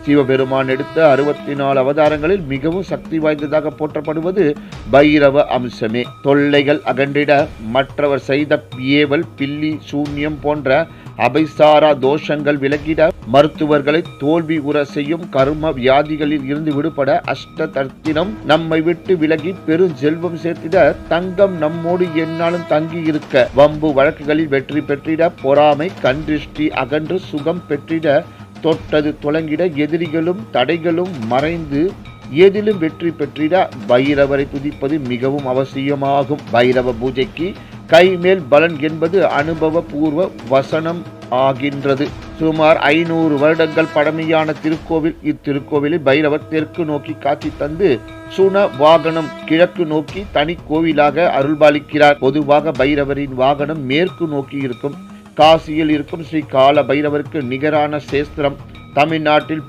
சிவபெருமான் எடுத்த 64 அவதாரங்களில் மிகவும் சக்தி வாய்ந்ததாக போற்றப்படுவது பைரவ அம்சமே. தொல்லைகள் அகன்றிட, மற்றவர் செய்த ஏவல், பில்லி, சூன்யம் போன்ற அபைசாரா தோஷங்கள் விலகிட, மருத்துவர்களை தோல்வி உற செய்யும் கர்ம வியாதிகளில் இருந்து விடுபட, அஷ்ட தர்த்தினம் நம்மை விட்டு விலகி பெருஞ்செல்வம் சேர்த்திட, தங்கம் நம்மோடு எந்நாளும் தங்கி இருக்க, வம்பு வழக்குகளில் வெற்றி பெற்றிட, பொறாமை கண்திருஷ்டி அகன்று சுகம் பெற்றிட, தொட்டது துலங்கிட, எதிரிகளும் தடைகளும் மறைந்து எதிலும் வெற்றி பெற்றிட பைரவரை துதிப்பது மிகவும் அவசியமாகும். பைரவ பூஜைக்கு கைமேல் பலன் என்பது அனுபவ பூர்வ வசனம் ஆகின்றது. சுமார் 500 வருடங்கள் பழமையான திருக்கோவில். இத்திருக்கோவிலில் பைரவர் தெற்கு நோக்கி காட்சி தந்து சுன வாகனம் கிழக்கு நோக்கி தனி கோவிலாக அருள்பாலிக்கிறார். பொதுவாக பைரவரின் வாகனம் மேற்கு நோக்கி இருக்கும். காசியில் இருக்கும் ஸ்ரீ கால பைரவருக்கு நிகரான சேஸ்திரம் தமிழ்நாட்டில்